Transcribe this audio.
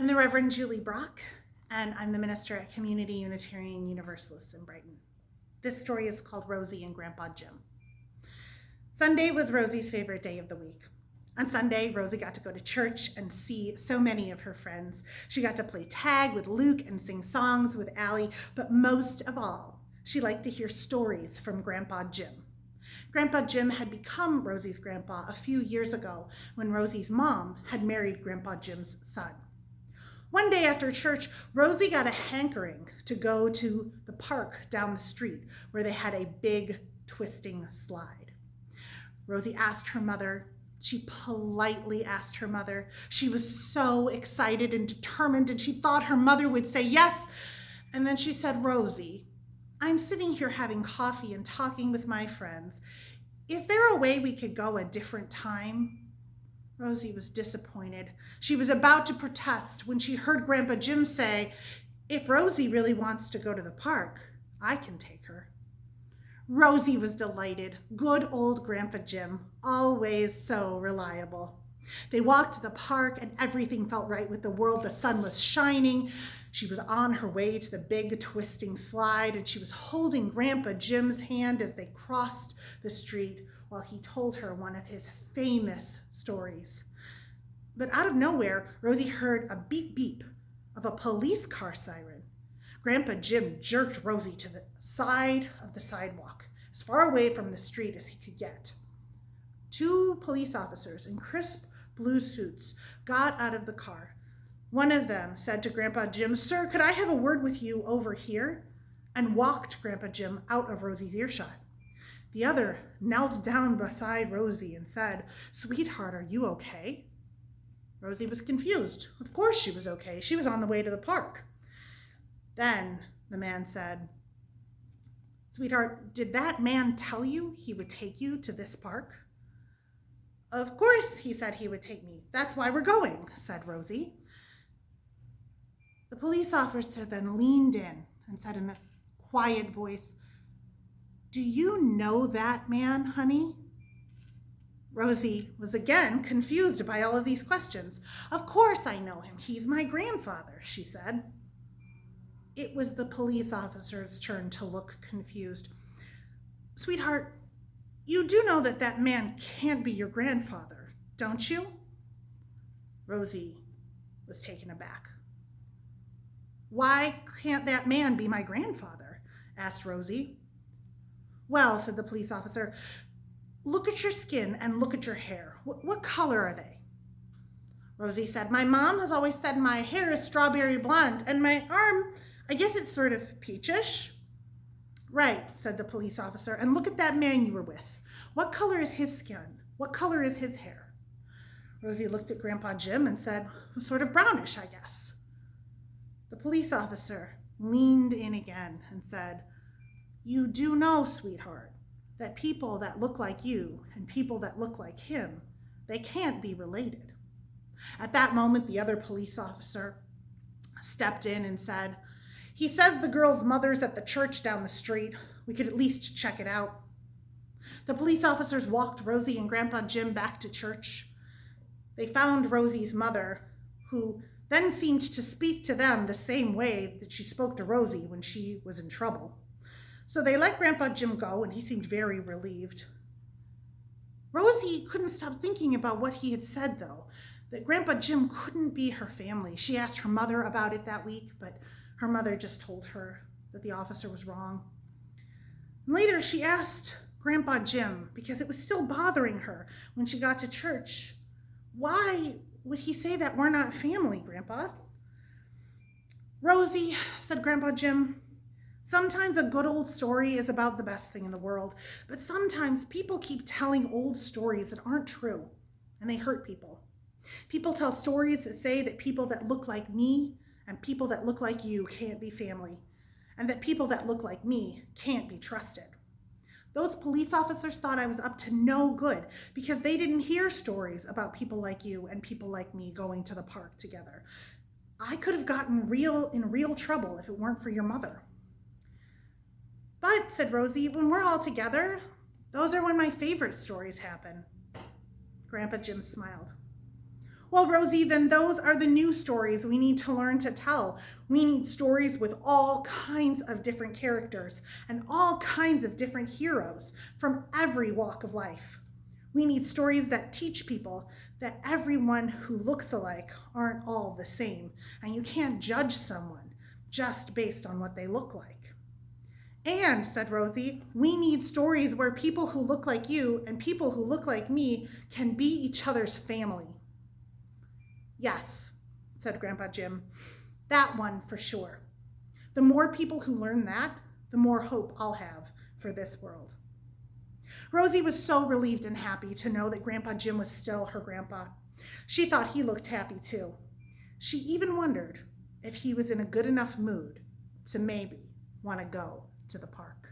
I'm the Reverend Julie Brock, and I'm the minister at Community Unitarian Universalists in Brighton. This story is called Rosie and Grandpa Jim. Sunday was Rosie's favorite day of the week. On Sunday, Rosie got to go to church and see so many of her friends. She got to play tag with Luke and sing songs with Allie, but most of all, she liked to hear stories from Grandpa Jim. Grandpa Jim had become Rosie's grandpa a few years ago when Rosie's mom had married Grandpa Jim's son. One day after church, Rosie got a hankering to go to the park down the street where they had a big twisting slide. Rosie asked her mother. She politely asked her mother. She was so excited and determined, and she thought her mother would say yes. And then she said, "Rosie, I'm sitting here having coffee and talking with my friends. Is there a way we could go a different time?" Rosie was disappointed. She was about to protest when she heard Grandpa Jim say, "If Rosie really wants to go to the park, I can take her." Rosie was delighted. Good old Grandpa Jim, always so reliable. They walked to the park and everything felt right with the world. The sun was shining. She was on her way to the big twisting slide, and she was holding Grandpa Jim's hand as they crossed the street while he told her one of his famous stories. But out of nowhere, Rosie heard a beep beep of a police car siren. Grandpa Jim jerked Rosie to the side of the sidewalk, as far away from the street as he could get. Two police officers in crisp blue suits got out of the car. One of them said to Grandpa Jim, "Sir, could I have a word with you over here?" and walked Grandpa Jim out of Rosie's earshot. The other knelt down beside Rosie and said, "Sweetheart, are you okay?" Rosie was confused. Of course she was okay. She was on the way to the park. Then the man said, "Sweetheart, did that man tell you he would take you to this park?" "Of course he said he would take me. That's why we're going," said Rosie. The police officer then leaned in and said in a quiet voice, "Do you know that man, honey?" Rosie was again confused by all of these questions. "Of course I know him. He's my grandfather," she said. It was the police officer's turn to look confused. "Sweetheart, you do know that that man can't be your grandfather, don't you?" Rosie was taken aback. "Why can't that man be my grandfather?" asked Rosie. "Well," said the police officer, "look at your skin and look at your hair. What color are they?" Rosie said, "My mom has always said my hair is strawberry blonde, and my arm, I guess it's sort of peachish." "Right," said the police officer, "and look at that man you were with. What color is his skin? What color is his hair?" Rosie looked at Grandpa Jim and said, "Sort of brownish, I guess." The police officer leaned in again and said, "You do know, sweetheart, that people that look like you and people that look like him, they can't be related." At that moment, the other police officer stepped in and said, "He says the girl's mother's at the church down the street. We could at least check it out." The police officers walked Rosie and Grandpa Jim back to church. They found Rosie's mother, who then seemed to speak to them the same way that she spoke to Rosie when she was in trouble. So they let Grandpa Jim go, and he seemed very relieved. Rosie couldn't stop thinking about what he had said, though, that Grandpa Jim couldn't be her family. She asked her mother about it that week, but her mother just told her that the officer was wrong. Later, she asked Grandpa Jim, because it was still bothering her when she got to church, "Why would he say that we're not family, Grandpa?" "Rosie," said Grandpa Jim, "sometimes a good old story is about the best thing in the world, but sometimes people keep telling old stories that aren't true, and they hurt people. People tell stories that say that people that look like me and people that look like you can't be family, and that people that look like me can't be trusted. Those police officers thought I was up to no good because they didn't hear stories about people like you and people like me going to the park together. I could have gotten in real trouble if it weren't for your mother." "But," said Rosie, "when we're all together, those are when my favorite stories happen." Grandpa Jim smiled. Well, Rosie, then those are the new stories we need to learn to tell. We need stories with all kinds of different characters and all kinds of different heroes from every walk of life. We need stories that teach people that everyone who looks alike aren't all the same, and you can't judge someone just based on what they look like. And, said Rosie, we need stories where people who look like you and people who look like me can be each other's family. Yes, said Grandpa Jim, that one for sure. The more people who learn that, the more hope I'll have for this world. Rosie was so relieved and happy to know that Grandpa Jim was still her grandpa. She thought he looked happy too. She even wondered if he was in a good enough mood to maybe want to go to the park.